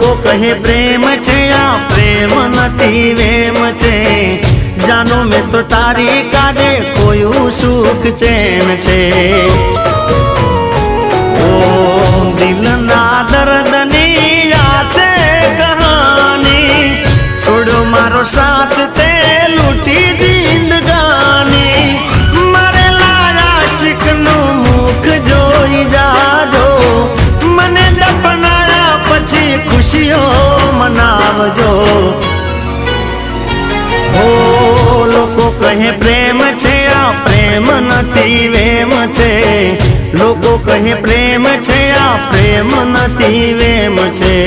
લોકો કહે પ્રેમ છે આ પ્રેમ નથી વેમ છે જાનો મેં તો તારી કાજે કોયું સુખ ચેન છે ઓ દિલના દર્દની આ છે કહાની છોડ મારો સાથ તે લૂટી જિંદગાની મારે લાયા આશિકનું મુખ જોઈ જાજો મને દફનાયા પછી ખુશીઓ મનાવજો ઓ લોકો કહે પ્રેમ છે આ પ્રેમ નથી વેમ છે લોકો કહે પ્રેમ છે આ પ્રેમ નથી વેમ છે।